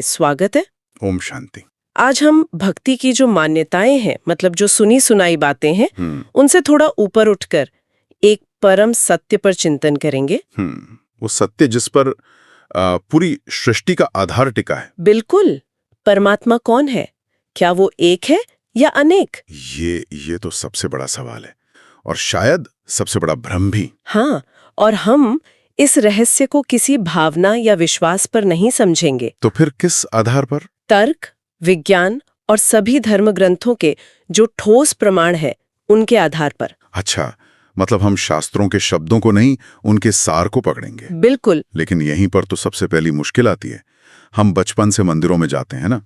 स्वागत है। ओम शांति। आज हम भक्ति की जो मान्यताएं हैं, मतलब जो सुनी सुनाई बातें हैं, उनसे थोड़ा ऊपर उठकर एक परम सत्य पर चिंतन करेंगे। वो सत्य जिस पर पूरी सृष्टि का आधार टिका है। बिल्कुल। परमात्मा कौन है? क्या वो एक है या अनेक? ये तो सबसे बड़ा सवाल है और शायद सबसे बड़ा भ्रम भी। हाँ, और हम इस रहस्य को किसी भावना या विश्वास पर नहीं समझेंगे। तो फिर किस आधार पर? तर्क, विज्ञान और सभी धर्म ग्रंथों के जो ठोस प्रमाण है, उनके आधार पर। अच्छा, मतलब हम शास्त्रों के शब्दों को नहीं, उनके सार को पकड़ेंगे। बिल्कुल। लेकिन यहीं पर तो सबसे पहली मुश्किल आती है। हम बचपन से मंदिरों में जाते हैं ना,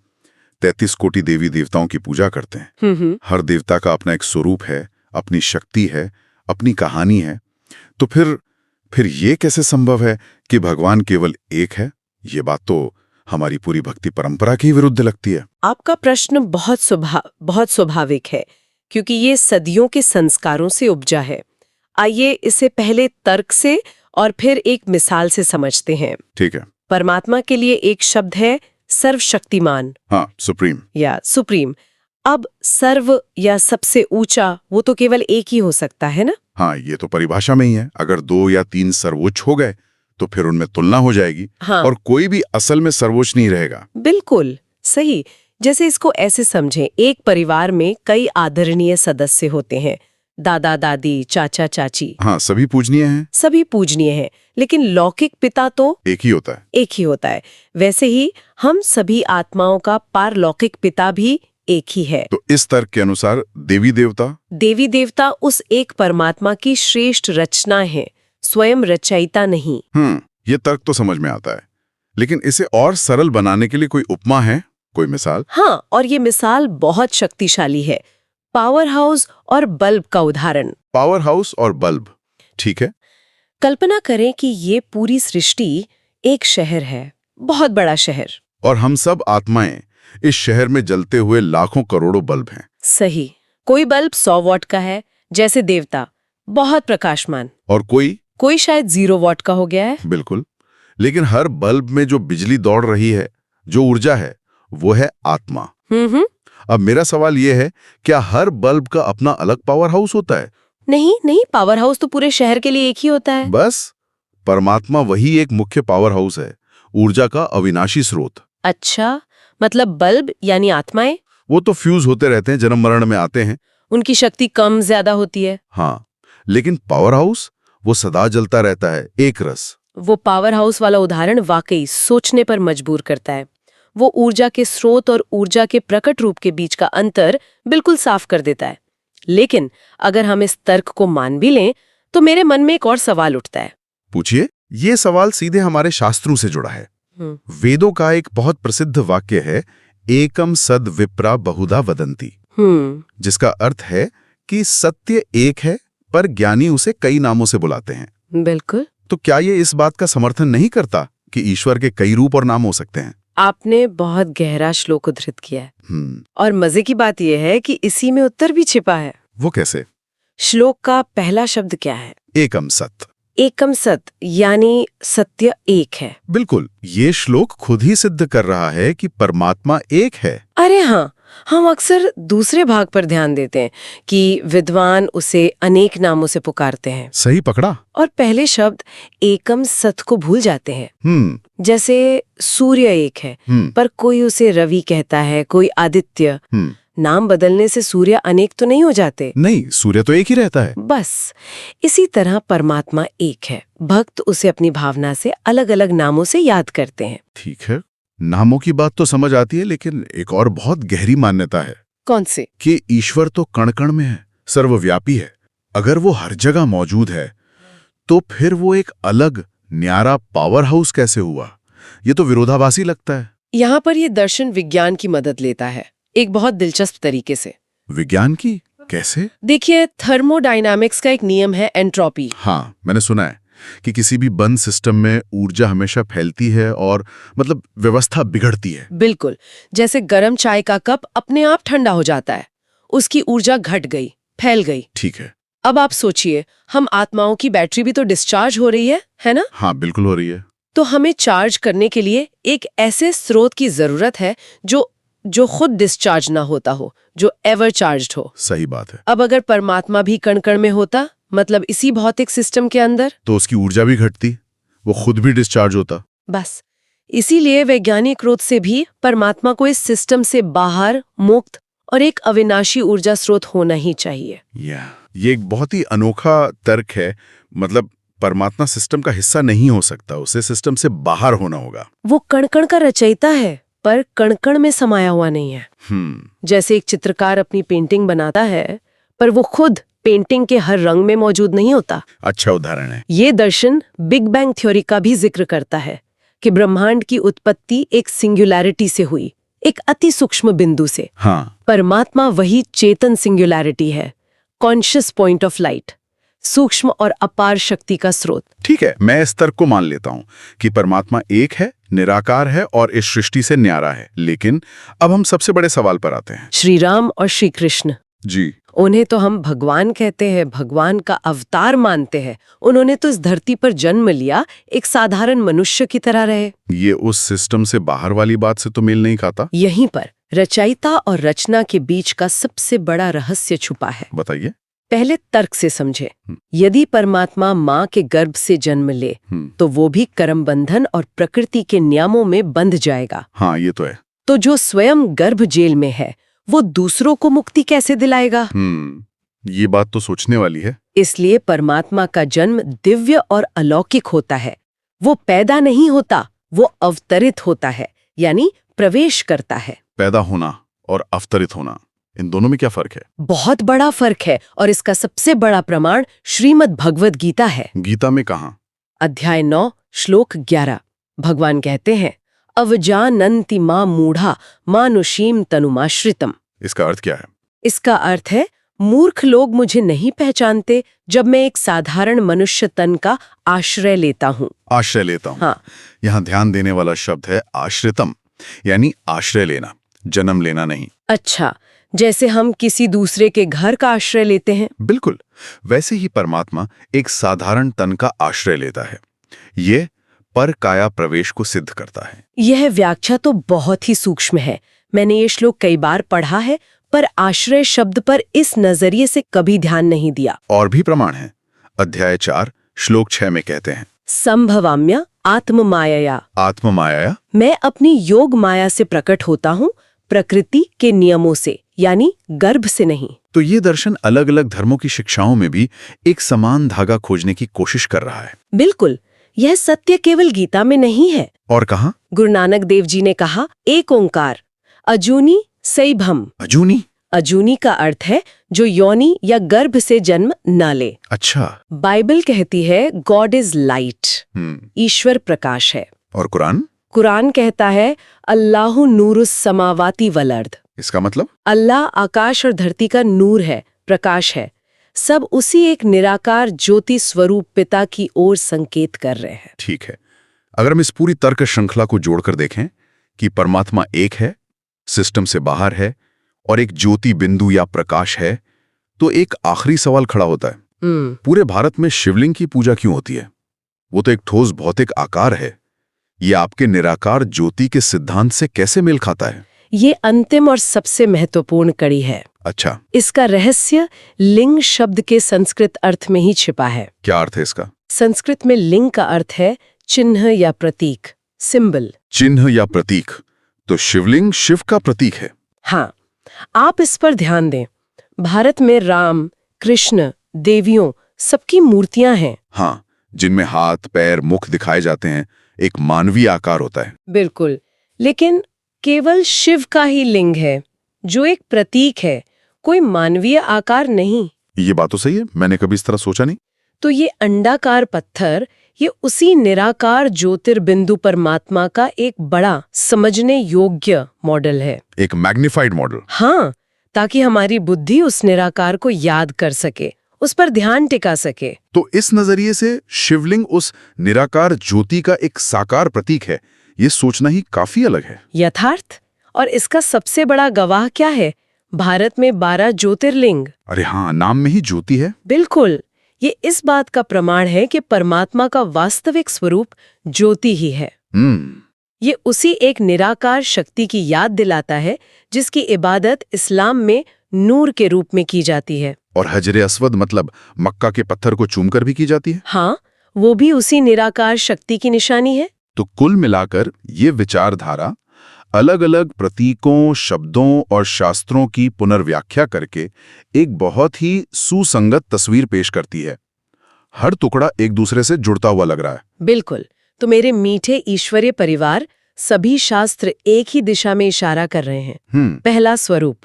33 कोटि देवी देवताओं की पूजा करते हैं। हर देवता का अपना एक स्वरूप है, अपनी शक्ति है, अपनी कहानी है। तो फिर ये कैसे संभव है कि भगवान केवल एक है? ये बात तो हमारी पूरी भक्ति परंपरा के विरुद्ध लगती है। आपका प्रश्न बहुत स्वाभाविक है, क्योंकि ये सदियों के संस्कारों से उपजा है। आइए इसे पहले तर्क से और फिर एक मिसाल से समझते हैं। ठीक है। परमात्मा के लिए एक शब्द है सर्वशक्तिमान। हाँ, सुप्रीम। या सुप्रीम। अब सर्व या सबसे ऊंचा, वो तो केवल एक ही हो सकता है ना? हाँ, ये तो परिभाषा में ही है। अगर 2 या 3 सर्वोच्च हो गए तो फिर उनमें तुलना हो जाएगी। हाँ। और कोई भी असल में सर्वोच्च नहीं रहेगा। बिल्कुल सही। जैसे इसको ऐसे समझें, एक परिवार में कई आदरणीय सदस्य होते हैं, दादा दादी, चाचा चाची। हाँ, सभी पूजनीय हैं। सभी पूजनीय हैं, लेकिन लौकिक पिता तो एक ही होता है। एक ही होता है। वैसे ही हम सभी आत्माओं का पारलौकिक पिता भी एक ही है। तो इस तर्क के अनुसार देवी देवता उस एक परमात्मा की श्रेष्ठ रचना है, स्वयं रचयिता नहीं। ये तर्क तो समझ में आता है, लेकिन इसे और सरल बनाने के लिए कोई उपमा है, कोई मिसाल? हाँ, और ये मिसाल बहुत शक्तिशाली है। पावर हाउस और बल्ब का उदाहरण। पावर हाउस और बल्ब, ठीक है। कल्पना करें कि ये पूरी सृष्टि एक शहर है, बहुत बड़ा शहर। और हम सब आत्माएं इस शहर में जलते हुए लाखों करोड़ों बल्ब हैं। सही। कोई बल्ब 100 वॉट का है, जैसे देवता, बहुत प्रकाशमान। और कोई शायद 0 वॉट का हो गया है। बिल्कुल। लेकिन हर बल्ब में जो बिजली दौड़ रही है, जो ऊर्जा है, वो है आत्मा। अब मेरा सवाल ये है, क्या हर बल्ब का अपना अलग पावर हाउस होता है? नहीं, पावर हाउस तो पूरे शहर के लिए एक ही होता है। बस परमात्मा वही एक मुख्य पावर हाउस है, ऊर्जा का अविनाशी स्रोत। अच्छा, मतलब बल्ब यानी आत्माएं? वो तो फ्यूज होते रहते हैं, जन्म मरण में आते हैं। उनकी शक्ति कम ज्यादा होती है। हाँ, लेकिन पावर हाउस वो सदा जलता रहता है, एक रस। वो पावर हाउस वाला उदाहरण वाकई सोचने पर मजबूर करता है। वो ऊर्जा के स्रोत और ऊर्जा के प्रकट रूप के बीच का अंतर बिल्कुल साफ कर देता है। लेकिन अगर हम इस तर्क को मान भी लें, तो मेरे मन में एक और सवाल उठता है। पूछिए। ये सवाल सीधे हमारे शास्त्रों से जुड़ा है। वेदों का एक बहुत प्रसिद्ध वाक्य है, एकम सद विप्रा बहुधा वदंती, जिसका अर्थ है कि सत्य एक है, पर ज्ञानी उसे कई नामों से बुलाते हैं। बिल्कुल। तो क्या ये इस बात का समर्थन नहीं करता कि ईश्वर के कई रूप और नाम हो सकते हैं? आपने बहुत गहरा श्लोक उद्धृत किया है। और मजे की बात यह है कि इसी में उत्तर भी छिपा है। वो कैसे? श्लोक का पहला शब्द क्या है? एकम सत। एकम सत यानी सत्य एक है। बिल्कुल। ये श्लोक खुद ही सिद्ध कर रहा है कि परमात्मा एक है। अरे हाँ, हम अक्सर दूसरे भाग पर ध्यान देते हैं कि विद्वान उसे अनेक नामों से पुकारते हैं। सही पकड़ा। और पहले शब्द एकम सत को भूल जाते हैं। जैसे सूर्य एक है, पर कोई उसे रवि कहता है, कोई आदित्य। नाम बदलने से सूर्य अनेक तो नहीं हो जाते। नहीं, सूर्य तो एक ही रहता है। बस इसी तरह परमात्मा एक है। भक्त उसे अपनी भावना से अलग अलग नामों से याद करते हैं। ठीक है, नामों की बात तो समझ आती है, लेकिन एक और बहुत गहरी मान्यता है। कौन सी? कि ईश्वर तो कण कण में है, सर्वव्यापी है। अगर वो हर जगह मौजूद है, तो फिर वो एक अलग न्यारा पावर हाउस कैसे हुआ? ये तो विरोधाभासी लगता है। यहाँ पर ये दर्शन विज्ञान की मदद लेता है, एक बहुत दिलचस्प तरीके से। विज्ञान की? कैसे? देखिए, थर्मोडायनामिक्स का एक नियम है, एंट्रोपी। हाँ, मैंने सुना है कि किसी भी बंद सिस्टम में ऊर्जा हमेशा फैलती है और मतलब व्यवस्था बिगड़ती है। बिल्कुल। जैसे गर्म चाय का कप अपने आप ठंडा हो जाता है, उसकी ऊर्जा घट गई, फैल गई। ठीक है। अब आप सोचिए, हम आत्माओं की बैटरी भी तो डिस्चार्ज हो रही है ना? हाँ, बिल्कुल हो रही है। तो हमें चार्ज करने के लिए एक ऐसे स्रोत की जरूरत है जो खुद डिस्चार्ज ना होता हो, जो एवर चार्ज्ड हो। सही बात है। अब अगर परमात्मा भी कण-कण में होता, मतलब इसी भौतिक सिस्टम के अंदर, तो उसकी ऊर्जा भी घटती, वो खुद भी डिस्चार्ज होता। बस इसीलिए वैज्ञानिक रूप से भी परमात्मा को इस सिस्टम से बाहर, मुक्त और एक अविनाशी ऊर्जा स्रोत होना ही चाहिए। ये एक बहुत ही अनोखा तर्क है। मतलब परमात्मा सिस्टम का हिस्सा नहीं हो सकता, उसे सिस्टम से बाहर होना होगा। वो कण-कण का रचयिता है, पर कण-कण में समाया हुआ नहीं है। जैसे एक चित्रकार अपनी पेंटिंग बनाता है, पर वो खुद पेंटिंग के हर रंग में मौजूद नहीं होता। अच्छा उदाहरण है। ये दर्शन बिग बैंग थ्योरी का भी जिक्र करता है कि ब्रह्मांड की उत्पत्ति एक सिंगुलैरिटी से हुई, एक अति सूक्ष्म बिंदु से। हाँ। परमात्मा वही चेतन सिंगुलैरिटी है, कॉन्शियस पॉइंट ऑफ लाइट, सूक्ष्म और अपार शक्ति का स्रोत। ठीक है, मैं इस तर्क को मान लेता हूँ कि परमात्मा एक है, निराकार है और इस सृष्टि से न्यारा है। लेकिन अब हम सबसे बड़े सवाल पर आते हैं। श्री राम और श्री कृष्ण, जी, उन्हें तो हम भगवान कहते हैं, भगवान का अवतार मानते हैं। उन्होंने तो इस धरती पर जन्म लिया, एक साधारण मनुष्य की तरह रहे। ये उस सिस्टम से बाहर वाली बात से तो मेल नहीं खाता। यहीं पर रचयिता और रचना के बीच का सबसे बड़ा रहस्य छुपा है। बताइए। पहले तर्क से समझे। यदि परमात्मा माँ के गर्भ से जन्म ले, तो वो भी कर्म बंधन और प्रकृति के नियमों में बंध जाएगा। हाँ, ये तो है। तो जो स्वयं गर्भ जेल में है, वो दूसरों को मुक्ति कैसे दिलाएगा? ये बात तो सोचने वाली है। इसलिए परमात्मा का जन्म दिव्य और अलौकिक होता है। वो पैदा नहीं होता, वो अवतरित होता है, यानी प्रवेश करता है। पैदा होना और अवतरित होना, इन दोनों में क्या फर्क है? बहुत बड़ा फर्क है, और इसका सबसे बड़ा प्रमाण श्रीमद् भगवद गीता है। गीता में कहाँ? अध्याय 9 श्लोक 11 भगवान कहते हैं, अवजानन्ति मां मूढ़ा मानुषीम तनुमाश्रितम। इसका अर्थ क्या है? इसका अर्थ है, मूर्ख लोग मुझे नहीं पहचानते जब मैं एक साधारण मनुष्य तन का आश्रय लेता हूँ। आश्रय लेता हूँ। हाँ। यहाँ ध्यान देने वाला शब्द है आश्रितम, यानी आश्रय लेना, जन्म लेना नहीं। अच्छा, जैसे हम किसी दूसरे के घर का आश्रय लेते हैं। बिल्कुल वैसे ही परमात्मा एक साधारण तन का आश्रय लेता है। ये पर काया प्रवेश को सिद्ध करता है। यह व्याख्या तो बहुत ही सूक्ष्म है। मैंने ये श्लोक कई बार पढ़ा है, पर आश्रय शब्द पर इस नजरिए से कभी ध्यान नहीं दिया। और भी प्रमाण है। अध्याय 4 श्लोक 6 में कहते हैं, संभवाम्य आत्म माया। आत्म माया, मैं अपनी योग माया से प्रकट होता हूँ, प्रकृति के नियमों से, यानी गर्भ से नहीं। तो ये दर्शन अलग अलग धर्मों की शिक्षाओं में भी एक समान धागा खोजने की कोशिश कर रहा है। बिल्कुल, यह सत्य केवल गीता में नहीं है। और कहाँ? गुरु नानक देव जी ने कहा, एक ओंकार, अजूनी सैभम। अजूनी? अजूनी का अर्थ है जो योनि या गर्भ से जन्म न ले। अच्छा। बाइबल कहती है गॉड इज लाइट, ईश्वर प्रकाश है। और कुरान? कुरान कहता है अल्लाहु नूरुस समावाती वल अर्द। इसका मतलब? अल्लाह आकाश और धरती का नूर है, प्रकाश है। सब उसी एक निराकार ज्योति स्वरूप पिता की ओर संकेत कर रहे हैं। ठीक है, अगर हम इस पूरी तर्क श्रृंखला को जोड़कर देखें कि परमात्मा एक है, सिस्टम से बाहर है और एक ज्योति बिंदु या प्रकाश है, तो एक आखिरी सवाल खड़ा होता है। पूरे भारत में शिवलिंग की पूजा क्यों होती है? वो तो एक ठोस भौतिक आकार है। ये आपके निराकार ज्योति के सिद्धांत से कैसे मेल खाता है? ये अंतिम और सबसे महत्वपूर्ण कड़ी है। अच्छा। इसका रहस्य लिंग शब्द के संस्कृत अर्थ में ही छिपा है। क्या अर्थ है इसका? संस्कृत में लिंग का अर्थ है चिन्ह या प्रतीक, सिंबल। चिन्ह या प्रतीक, तो शिवलिंग शिव का प्रतीक है। हाँ, आप इस पर ध्यान दें। भारत में राम, कृष्ण, देवियों सबकी मूर्तियां हैं। हाँ, जिनमें हाथ, पैर, मुख दिखाए जाते हैं, एक मानवीय आकार होता है। बिल्कुल, लेकिन केवल शिव का ही लिंग है, जो एक प्रतीक है, कोई मानवीय आकार नहीं। ये बात तो सही है, मैंने कभी इस तरह सोचा नहीं। तो ये अंडाकार पत्थर, ये उसी निराकार ज्योतिर्बिंदु परमात्मा का एक बड़ा समझने योग्य मॉडल है। एक मैग्निफाइड मॉडल। हाँ, ताकि हमारी बुद्धि उस निराकार को याद कर सके, उस पर ध्यान टिका सके। तो इस नजरिए से शिवलिंग उस निराकार ज्योति का एक साकार प्रतीक है, ये सोचना ही काफी अलग है। यथार्थ। और इसका सबसे बड़ा गवाह क्या है? भारत में 12 ज्योतिर्लिंग। अरे हाँ, नाम में ही ज्योति है। बिल्कुल, ये इस बात का प्रमाण है कि परमात्मा का वास्तविक स्वरूप ज्योति ही है। ये उसी एक निराकार शक्ति की याद दिलाता है जिसकी इबादत इस्लाम में नूर के रूप में की जाती है। और हजरे अस्वद मतलब मक्का के पत्थर को चूमकर भी की जाती है। हाँ, वो भी उसी निराकार शक्ति की निशानी है। तो कुल मिलाकर ये विचारधारा अलग अलग प्रतीकों, शब्दों और शास्त्रों की पुनर्व्याख्या करके एक बहुत ही सुसंगत तस्वीर पेश करती है। हर टुकड़ा एक दूसरे से जुड़ता हुआ लग रहा है। बिल्कुल। तो मेरे मीठे ईश्वरीय परिवार, सभी शास्त्र एक ही दिशा में इशारा कर रहे हैं। पहला स्वरूप,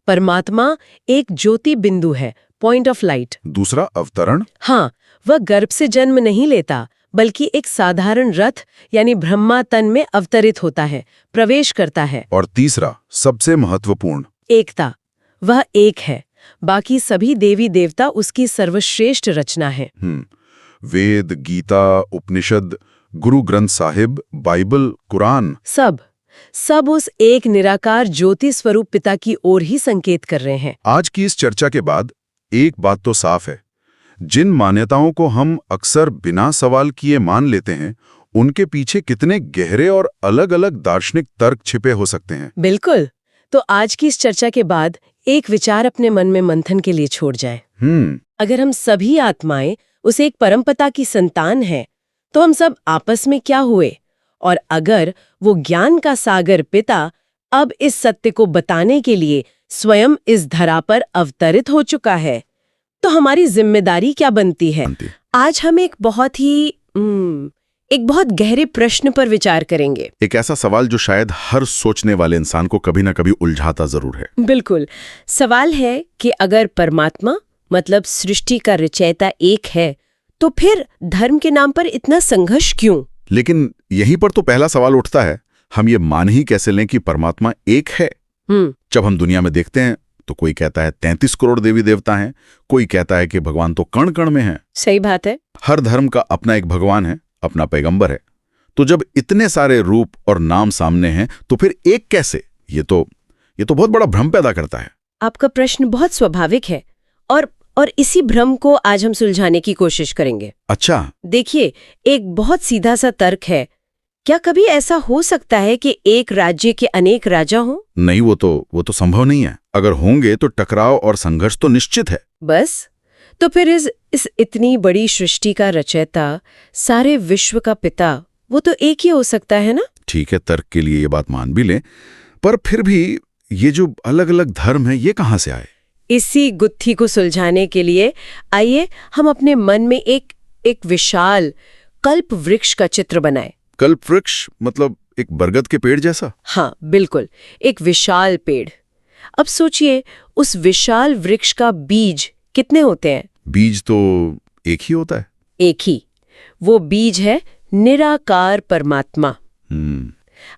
परमात्मा एक ज्योति बिंदु है, पॉइंट ऑफ लाइट। दूसरा अवतरण, हाँ, वह गर्भ से जन्म नहीं लेता, बल्कि एक साधारण रथ यानी ब्रह्मा तन में अवतरित होता है, प्रवेश करता है। और तीसरा सबसे महत्वपूर्ण, एकता, वह एक है, बाकी सभी देवी देवता उसकी सर्वश्रेष्ठ रचना है। वेद, गीता, उपनिषद, गुरु ग्रंथ साहिब, बाइबल, कुरान, सब उस एक निराकार ज्योति स्वरूप पिता की ओर ही संकेत कर रहे हैं। आज की इस चर्चा के बाद एक बात तो साफ है, जिन मान्यताओं को हम अक्सर बिना सवाल किए मान लेते हैं, उनके पीछे कितने गहरे और अलग-अलग दार्शनिक तर्क छिपे हो सकते हैं। बिल्कुल। तो आज की इस चर्चा के बाद एक विचार अपने मन में मंथन के लिए छोड़ जाए। अगर हम सभी आत्माएं उस एक परमपिता की संतान हैं, तो हम सब आपस में क्या हुए? और अगर वो ज्ञान का सागर पिता अब इस सत्य को बताने के लिए स्वयं इस धरा पर अवतरित हो चुका है, तो हमारी जिम्मेदारी क्या बनती है? आज हम एक बहुत गहरे प्रश्न पर विचार करेंगे। एक ऐसा सवाल जो शायद हर सोचने वाले इंसान को कभी ना कभी उलझाता जरूर है। बिल्कुल। सवाल है कि अगर परमात्मा मतलब सृष्टि का रचयिता एक है, तो फिर धर्म के नाम पर इतना संघर्ष क्यों? लेकिन यहीं पर तो पहला सवाल उठता है, हम ये मान ही कैसे लें कि परमात्मा एक है? जब हम दुनिया में देखते हैं तो कोई कहता है 33 करोड़ देवी देवता हैं, कोई कहता है कि भगवान तो कण कण में है। सही बात है। हर धर्म का अपना एक भगवान है, अपना पैगंबर है। तो जब इतने सारे रूप और नाम सामने हैं, तो फिर एक कैसे? ये तो बहुत बड़ा भ्रम पैदा करता है। आपका प्रश्न बहुत स्वाभाविक है और इसी भ्रम को आज हम सुलझाने की कोशिश करेंगे। अच्छा, देखिए, एक बहुत सीधा सा तर्क है। क्या कभी ऐसा हो सकता है कि एक राज्य के अनेक राजा हों? नहीं, वो तो संभव नहीं है। अगर होंगे तो टकराव और संघर्ष तो निश्चित है। बस, तो फिर इस इतनी बड़ी सृष्टि का रचयिता, सारे विश्व का पिता, वो तो एक ही हो सकता है ना? ठीक है, तर्क के लिए ये बात मान भी लें, पर फिर भी ये जो अलग अलग धर्म है, ये कहाँ से आए? इसी गुत्थी को सुलझाने के लिए आइए हम अपने मन में एक विशाल कल्प वृक्ष का चित्र बनाएं। कल्प वृक्ष मतलब एक बरगद के पेड़ जैसा? हाँ, बिल्कुल, एक विशाल पेड़। अब सोचिए, उस विशाल वृक्ष का बीज कितने होते हैं? बीज तो एक ही होता है। एक ही। वो बीज है निराकार परमात्मा।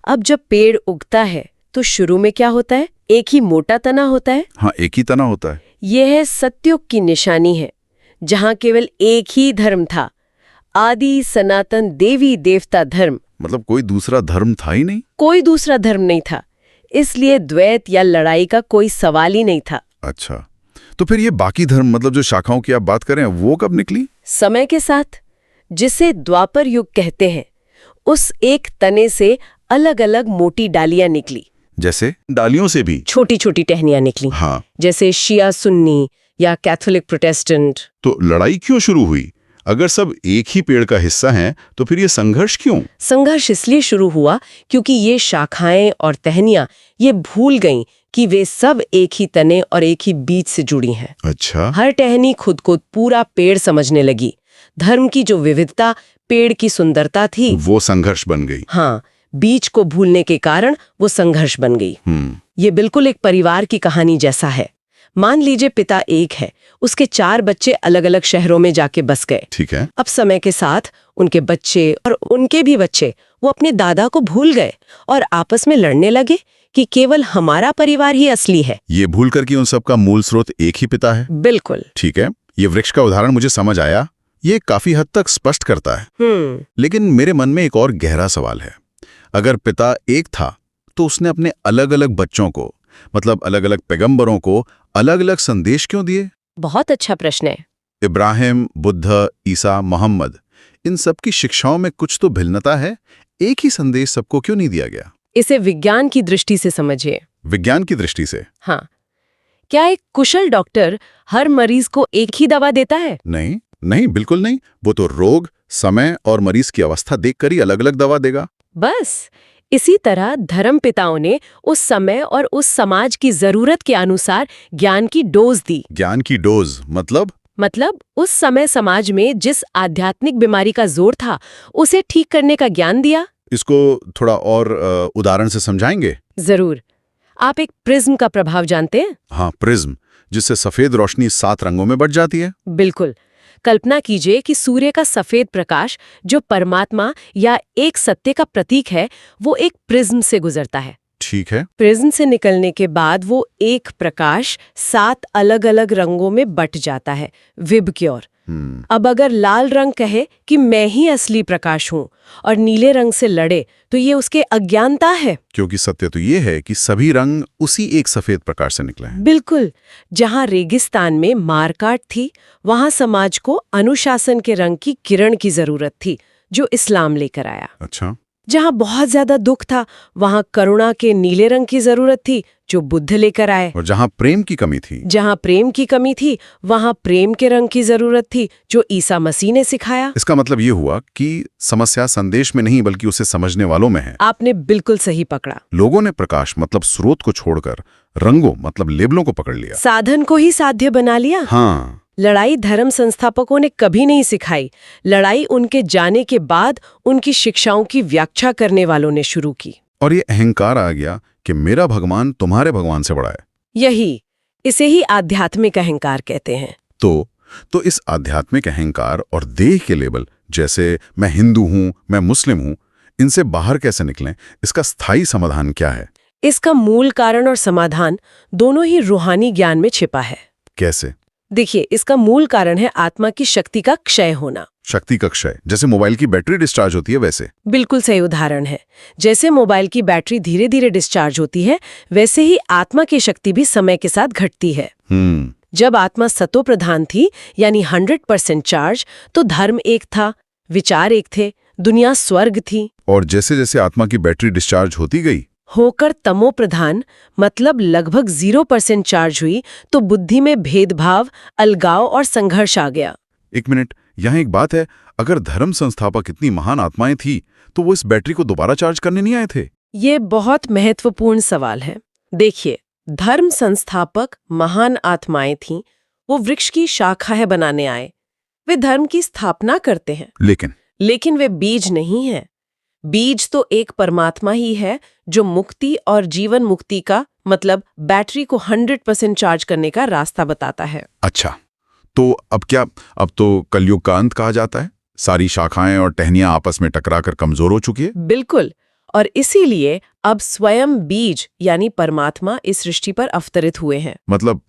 अब जब पेड़ उगता है तो शुरू में क्या होता है? एक ही मोटा तना होता है। हाँ, एक ही तना होता है। यह है सत्युग की निशानी है, जहां केवल एक ही धर्म था, आदि सनातन देवी देवता धर्म। मतलब कोई दूसरा धर्म था ही नहीं? कोई दूसरा धर्म नहीं था, इसलिए द्वैत या लड़ाई का कोई सवाल ही नहीं था। अच्छा, तो फिर ये बाकी धर्म मतलब जो शाखाओं की आप बात करें, वो कब निकली? समय के साथ, जिसे द्वापर युग कहते हैं, उस एक तने से अलग अलग मोटी डालियां निकली। जैसे डालियों से भी छोटी छोटी टहनियां निकली। हाँ, जैसे शिया सुन्नी या कैथोलिक प्रोटेस्टेंट। तो लड़ाई क्यों शुरू हुई? अगर सब एक ही पेड़ का हिस्सा हैं, तो फिर ये संघर्ष क्यों? संघर्ष इसलिए शुरू हुआ क्योंकि ये शाखाएं और टहनियां ये भूल गईं कि वे सब एक ही तने और एक ही बीज से जुड़ी हैं। अच्छा। हर टहनी खुद को पूरा पेड़ समझने लगी। धर्म की जो विविधता पेड़ की सुंदरता थी, वो संघर्ष बन गई। हाँ, बीज को भूलने के कारण वो संघर्ष बन गई। ये बिल्कुल एक परिवार की कहानी जैसा है। मान लीजिए पिता एक है, उसके 4 बच्चे अलग अलग शहरों में जाके बस गए। ठीक है। अब समय के साथ उनके बच्चे और उनके भी बच्चे वो अपने दादा को भूल गए और आपस में लड़ने लगे कि केवल हमारा परिवार ही असली है। ये भूल कर कि उन सब का मूल स्रोत एक ही पिता है। बिल्कुल। ठीक है, ये वृक्ष का उदाहरण मुझे समझ आया, ये काफी हद तक स्पष्ट करता है। लेकिन मेरे मन में एक और गहरा सवाल है। अगर पिता एक था, तो उसने अपने अलग अलग बच्चों को, मतलब अलग अलग पैगंबरों को अलग अलग संदेश क्यों दिए? बहुत अच्छा प्रश्न है। इब्राहिम, बुद्ध, ईसा, मोहम्मद, इन सब की शिक्षाओं में कुछ तो भिन्नता है। एक ही संदेश सबको क्यों नहीं दिया गया? इसे विज्ञान की दृष्टि से समझिए। विज्ञान की दृष्टि से? हाँ, क्या एक कुशल डॉक्टर हर मरीज को एक ही दवा देता है? नहीं नहीं, बिल्कुल नहीं। वो तो रोग, समय और मरीज की अवस्था देखकर ही अलग अलग दवा देगा। बस इसी तरह धर्मपिताओं ने उस समय और उस समाज की जरूरत के अनुसार ज्ञान की डोज दी। ज्ञान की डोज मतलब उस समय समाज में जिस आध्यात्मिक बीमारी का जोर था उसे ठीक करने का ज्ञान दिया। इसको थोड़ा और उदाहरण से समझाएंगे? जरूर। आप एक प्रिज्म का प्रभाव जानते हैं? हाँ, प्रिज्म, जिससे सफेद रोशनी 7 रंगों में बट जाती है। बिल्कुल। कल्पना कीजिए कि सूर्य का सफेद प्रकाश, जो परमात्मा या एक सत्य का प्रतीक है, वो एक प्रिज्म से गुजरता है। ठीक है। प्रिज्म से निकलने के बाद वो एक प्रकाश 7 अलग-अलग रंगों में बट जाता है, विब की ओर। अब अगर लाल रंग कहे कि मैं ही असली प्रकाश हूं और नीले रंग से लड़े तो ये उसके अज्ञानता है। क्योंकि सत्य तो ये है कि सभी रंग उसी एक सफेद प्रकाश से निकले हैं। बिल्कुल। जहां रेगिस्तान में मारकाट थी, वहां समाज को अनुशासन के रंग की किरण की जरूरत थी, जो इस्लाम लेकर आया। अच्छा। जहां बहुत ज्यादा दुख था, वहां करुणा के नीले रंग की जरूरत थी, जो बुद्ध लेकर आए। और जहां प्रेम की कमी थी, वहां प्रेम के रंग की जरूरत थी, जो ईसा मसीह ने सिखाया। इसका मतलब ये हुआ कि समस्या संदेश में नहीं बल्कि उसे समझने वालों में है। आपने बिल्कुल सही पकड़ा। लोगों ने प्रकाश मतलब स्रोत को छोड़कर रंगों मतलब लेबलों को पकड़ लिया, साधन को ही साध्य बना लिया। हाँ। लड़ाई धर्म संस्थापकों ने कभी नहीं सिखाई। लड़ाई उनके जाने के बाद उनकी शिक्षाओं की व्याख्या करने वालों ने शुरू की। और ये अहंकार आ गया कि मेरा भगवान तुम्हारे भगवान से बड़ा है। इसे ही आध्यात्मिक अहंकार कहते हैं। तो इस आध्यात्मिक अहंकार और देह के लेबल, जैसे मैं हिंदू हूं, मैं मुस्लिम हूं, इनसे बाहर कैसे निकलें? इसका स्थायी समाधान क्या है? इसका मूल कारण और समाधान दोनों ही रूहानी ज्ञान में छिपा है। कैसे? देखिए, इसका मूल कारण है आत्मा की शक्ति का क्षय होना। शक्ति का क्षय? जैसे मोबाइल की बैटरी डिस्चार्ज होती है वैसे? बिल्कुल सही उदाहरण है। जैसे मोबाइल की बैटरी धीरे धीरे डिस्चार्ज होती है, वैसे ही आत्मा की शक्ति भी समय के साथ घटती है। जब आत्मा सतो प्रधान थी, यानी 100% चार्ज, तो धर्म एक था, विचार एक थे, दुनिया स्वर्ग थी। और जैसे जैसे आत्मा की बैटरी डिस्चार्ज होती गई, होकर तमो प्रधान मतलब लगभग 0% चार्ज हुई, तो बुद्धि में भेदभाव, अलगाव और संघर्ष आ गया। एक मिनट, यहाँ एक बात है। अगर धर्म संस्थापक इतनी महान आत्माएं थी, तो वो इस बैटरी को दोबारा चार्ज करने नहीं आए थे? ये बहुत महत्वपूर्ण सवाल है। देखिए, धर्म संस्थापक महान आत्माएं थीं, वो वृक्ष की शाखाएं बनाने आए। वे धर्म की स्थापना करते हैं, लेकिन वे बीज नहीं हैं। बीज तो एक परमात्मा ही है, जो मुक्ति और जीवन मुक्ति का मतलब बैटरी को 100% चार्ज करने का रास्ता बताता है। अच्छा, तो अब क्या? अब तो कलयुग का अंत कहा जाता है। सारी शाखाएं और टहनियां आपस में टकराकर कमजोर हो चुकी है। बिल्कुल। और इसीलिए अब स्वयं बीज यानी परमात्मा इस सृष्टि पर अवतरित हुए हैं। मतलब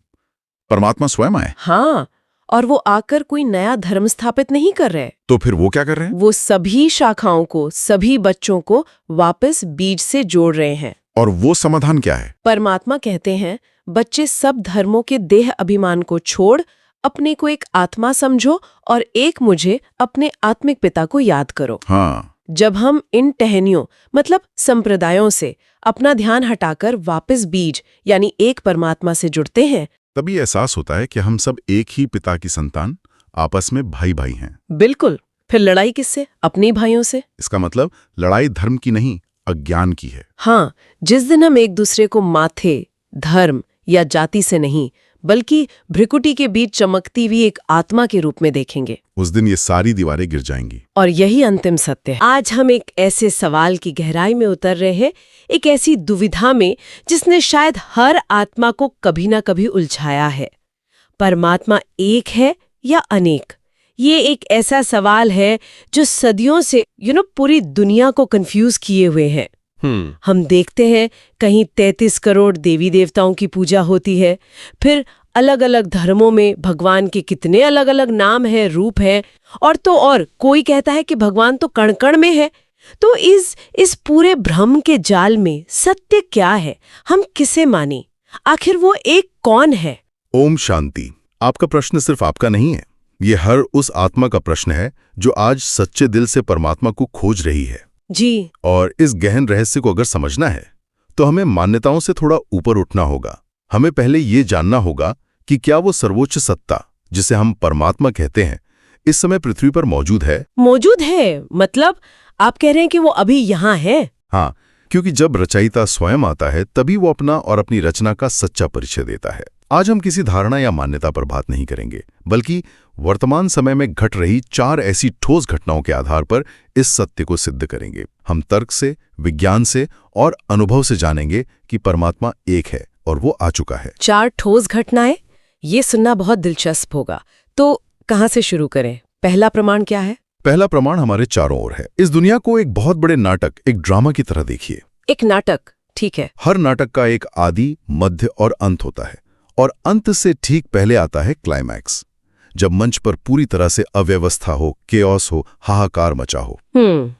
परमात्मा स्वयं आए? हाँ, और वो आकर कोई नया धर्म स्थापित नहीं कर रहे। तो फिर वो क्या कर रहे हैं? वो सभी शाखाओं को, सभी बच्चों को वापस बीज से जोड़ रहे हैं। और वो समाधान क्या है? परमात्मा कहते हैं, बच्चे सब धर्मों के देह अभिमान को छोड़ अपने को एक आत्मा समझो और एक मुझे अपने आत्मिक पिता को याद करो। हाँ। जब हम इन टहनियों मतलब संप्रदायों से अपना ध्यान हटाकर वापस बीज यानी एक परमात्मा से जुड़ते हैं, तभी एहसास होता है कि हम सब एक ही पिता की संतान, आपस में भाई भाई हैं। बिल्कुल। फिर लड़ाई किससे? अपने भाइयों से। इसका मतलब लड़ाई धर्म की नहीं, अज्ञान की है। हाँ, जिस दिन हम एक दूसरे को माथे, धर्म या जाति से नहीं बल्कि भ्रिकुटी के बीच चमकती हुई एक आत्मा के रूप में देखेंगे, उस दिन ये सारी दीवारें गिर जाएंगी। और यही अंतिम सत्य है। आज हम एक ऐसे सवाल की गहराई में उतर रहे हैं, एक ऐसी दुविधा में जिसने शायद हर आत्मा को कभी ना कभी उलझाया है। परमात्मा एक है या अनेक? ये एक ऐसा सवाल है जो सदियों से पूरी दुनिया को कंफ्यूज किए हुए है। हम देखते हैं कहीं 33 करोड़ देवी देवताओं की पूजा होती है, फिर अलग अलग धर्मों में भगवान के कितने अलग अलग नाम हैं, रूप हैं, और कोई कहता है कि भगवान तो कण कण में है। तो इस पूरे भ्रम के जाल में सत्य क्या है? हम किसे माने? आखिर वो एक कौन है? ओम शांति। आपका प्रश्न सिर्फ आपका नहीं है, ये हर उस आत्मा का प्रश्न है जो आज सच्चे दिल से परमात्मा को खोज रही है। जी। और इस गहन रहस्य को अगर समझना है तो हमें मान्यताओं से थोड़ा ऊपर उठना होगा। हमें पहले ये जानना होगा कि क्या वो सर्वोच्च सत्ता जिसे हम परमात्मा कहते हैं इस समय पृथ्वी पर मौजूद है। मौजूद है मतलब आप कह रहे हैं कि वो अभी यहाँ है? हाँ, क्योंकि जब रचयिता स्वयं आता है तभी वो अपना और अपनी रचना का सच्चा परिचय देता है। आज हम किसी धारणा या मान्यता पर बात नहीं करेंगे, बल्कि वर्तमान समय में घट रही 4 ऐसी ठोस घटनाओं के आधार पर इस सत्य को सिद्ध करेंगे। हम तर्क से, विज्ञान से और अनुभव से जानेंगे कि परमात्मा एक है और वो आ चुका है। 4 ठोस घटनाएं? ये सुनना बहुत दिलचस्प होगा। तो कहाँ से शुरू करें? पहला प्रमाण क्या है? पहला प्रमाण हमारे चारों ओर है। इस दुनिया को एक बहुत बड़े नाटक, एक ड्रामा की तरह देखिए। एक नाटक, ठीक है। हर नाटक का एक आदि, मध्य और अंत होता है, और अंत से ठीक पहले आता है क्लाइमैक्स, जब मंच पर पूरी तरह से अव्यवस्था हो, केओस हो, हाहाकार मचा हो।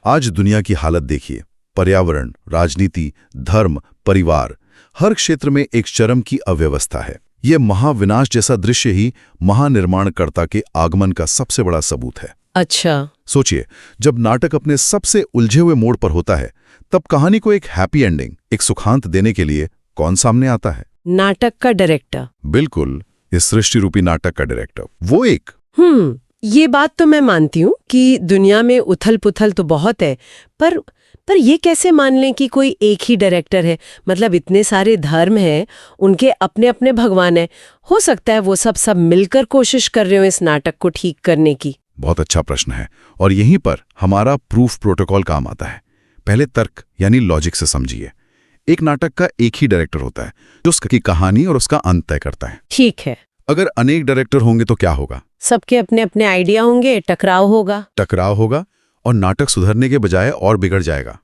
आज दुनिया की हालत देखिए। पर्यावरण, राजनीति, धर्म, परिवार, हर क्षेत्र में एक चरम की अव्यवस्था है। ये महाविनाश जैसा दृश्य ही महानिर्माणकर्ता के आगमन का सबसे बड़ा सबूत है। अच्छा। सोचिए, जब नाटक अपने सबसे उलझे हुए मोड़ पर होता है, तब कहानी को एक हैप्पी एंडिंग, एक सुखांत देने के लिए कौन सामने आता है? नाटक का डायरेक्टर। बिल्कुल, इस सृष्टि रूपी नाटक का डायरेक्टर। वो एक ये बात तो मैं मानती हूँ कि दुनिया में उथल पुथल तो बहुत है, पर ये कैसे मान लें कि कोई एक ही डायरेक्टर है? मतलब इतने सारे धर्म हैं, उनके अपने अपने भगवान हैं। हो सकता है वो सब मिलकर कोशिश कर रहे हो इस नाटक को ठीक करने की। बहुत अच्छा प्रश्न है, और यहीं पर हमारा प्रूफ प्रोटोकॉल काम आता है। पहले तर्क यानी लॉजिक से समझिए। एक नाटक का एक ही डायरेक्टर होता है जो उसकी कहानी और उसका अंत तय करता है। ठीक है। अगर अनेक डायरेक्टर होंगे तो क्या होगा? सबके अपने अपने आइडिया होंगे, टकराव होगा और नाटक सुधरने के बजाय और बिगड़ जाएगा।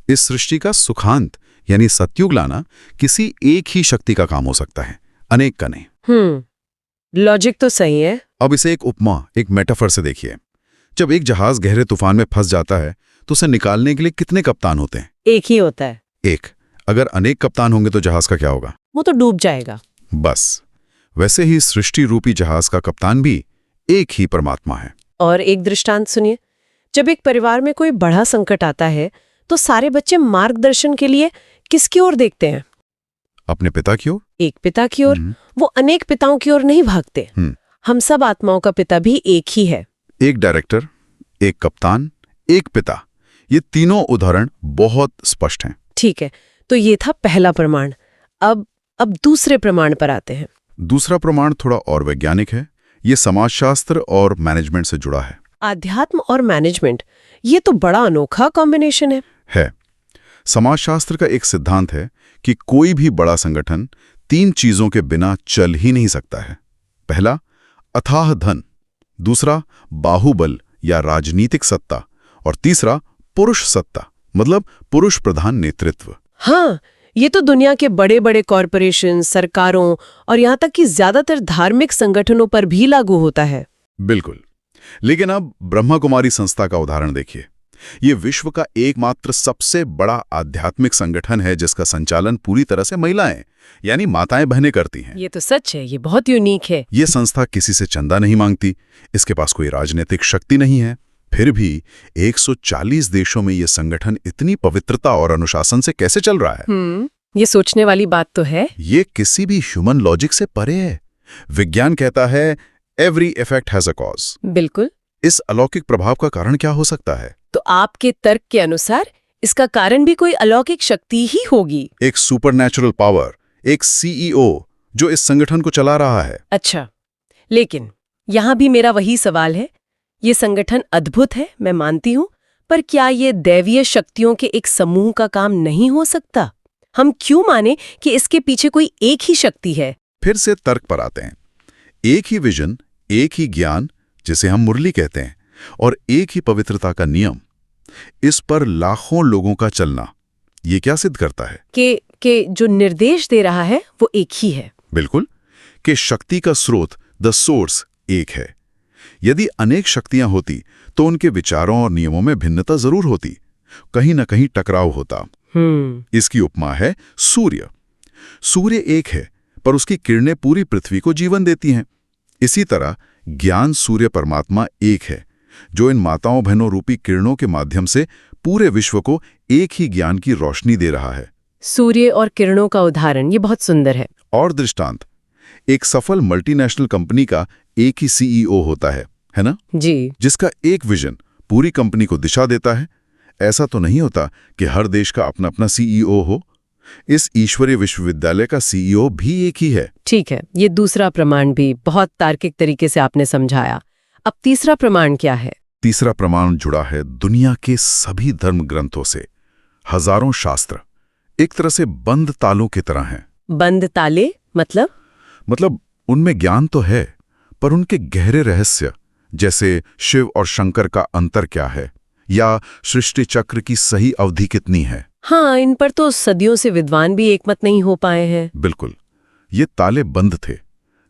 इस सृष्टि का सुखांत यानी सत्युग लाना किसी एक ही शक्ति का काम हो सकता है, अनेक का नहीं। लॉजिक तो सही है। अब इसे एक उपमा, एक मेटाफर से देखिए। जब एक जहाज गहरे तूफान में फंस जाता है तो उसे निकालने के लिए कितने कप्तान होते हैं? एक ही होता है। एक। अगर अनेक कप्तान होंगे तो जहाज का क्या होगा? वो तो डूब जाएगा। बस वैसे ही सृष्टि रूपी जहाज का कप्तान भी एक ही परमात्मा है। और एक दृष्टांत सुनिए। जब एक परिवार में कोई बड़ा संकट आता है तो सारे बच्चे मार्गदर्शन के लिए किसकी ओर देखते हैं? अपने पिता की ओर। एक पिता की ओर। वो अनेक पिताओं की ओर नहीं भागते। हम सब आत्माओं का पिता भी एक ही है। एक डायरेक्टर, एक कप्तान, एक पिता, ये तीनों उदाहरण बहुत स्पष्ट हैं। ठीक है, तो ये था पहला प्रमाण। अब दूसरे प्रमाण पर आते हैं। दूसरा प्रमाण थोड़ा और वैज्ञानिक है। ये समाजशास्त्र और मैनेजमेंट से जुड़ा है। आध्यात्म और मैनेजमेंट, ये तो बड़ा अनोखा कॉम्बिनेशन है। समाजशास्त्र का एक सिद्धांत है कि कोई भी बड़ा संगठन 3 चीजों के बिना चल ही नहीं सकता है। पहला, अथाह धन। दूसरा, बाहुबल या राजनीतिक सत्ता। और तीसरा, पुरुष सत्ता, मतलब पुरुष प्रधान नेतृत्व। हाँ, ये तो दुनिया के बड़े बड़े कॉरपोरेशन, सरकारों और यहाँ तक कि ज्यादातर धार्मिक संगठनों पर भी लागू होता है। बिल्कुल। लेकिन अब ब्रह्मा कुमारी संस्था का उदाहरण देखिए। ये विश्व का एकमात्र सबसे बड़ा आध्यात्मिक संगठन है जिसका संचालन पूरी तरह से महिलाएं यानी माताएं बहनें करती हैं। ये तो सच है, ये बहुत यूनिक है। ये संस्था किसी से चंदा नहीं मांगती, इसके पास कोई राजनीतिक शक्ति नहीं है। फिर भी 140 देशों में ये संगठन इतनी पवित्रता और अनुशासन से कैसे चल रहा है? ये सोचने वाली बात तो है। ये किसी भी ह्यूमन लॉजिक से परे है। विज्ञान कहता है every effect has a cause. बिल्कुल। इस अलौकिक प्रभाव का कारण क्या हो सकता है? तो आपके तर्क के अनुसार इसका कारण भी कोई अलौकिक शक्ति ही होगी। एक सुपरनैचुरल पावर, एक सीईओ जो इस संगठन को चला रहा है। अच्छा, लेकिन यहाँ भी मेरा वही सवाल है। ये संगठन अद्भुत है, मैं मानती हूँ, पर क्या ये दैवीय शक्तियों के एक समूह का काम नहीं हो सकता? हम क्यों माने कि इसके पीछे कोई एक ही शक्ति है? फिर से तर्क पर आते हैं। एक ही विजन, एक ही ज्ञान, जिसे हम मुरली कहते हैं, और एक ही पवित्रता का नियम, इस पर लाखों लोगों का चलना, ये क्या सिद्ध करता है? कि जो निर्देश दे रहा है वो एक ही है। बिल्कुल, कि शक्ति का स्रोत, द सोर्स, एक है। यदि अनेक शक्तियां होती तो उनके विचारों और नियमों में भिन्नता जरूर होती, कहीं न कहीं टकराव होता। इसकी उपमा है सूर्य। सूर्य एक है, पर उसकी किरणें पूरी पृथ्वी को जीवन देती हैं। इसी तरह ज्ञान सूर्य परमात्मा एक है, जो इन माताओं बहनों रूपी किरणों के माध्यम से पूरे विश्व को एक ही ज्ञान की रोशनी दे रहा है। सूर्य और किरणों का उदाहरण ये बहुत सुंदर है। और दृष्टांत, एक सफल मल्टीनेशनल कंपनी का एक ही सीईओ होता है ना? जी। जिसका एक विजन पूरी कंपनी को दिशा देता है। ऐसा तो नहीं होता कि हर देश का अपना अपना सीईओ हो। इस ईश्वरीय विश्वविद्यालय का सीईओ भी एक ही है। ठीक है, ये दूसरा प्रमाण भी बहुत तार्किक तरीके से आपने समझाया। अब तीसरा प्रमाण क्या है? तीसरा प्रमाण जुड़ा है दुनिया के सभी धर्म ग्रंथों से। हजारों शास्त्र एक तरह से बंद तालों की तरह हैं। बंद ताले मतलब उनमें ज्ञान तो है, पर उनके गहरे रहस्य, जैसे शिव और शंकर का अंतर क्या है, या सृष्टि चक्र की सही अवधि कितनी है। हाँ, इन पर तो सदियों से विद्वान भी एकमत नहीं हो पाए हैं। बिल्कुल, ये ताले बंद थे।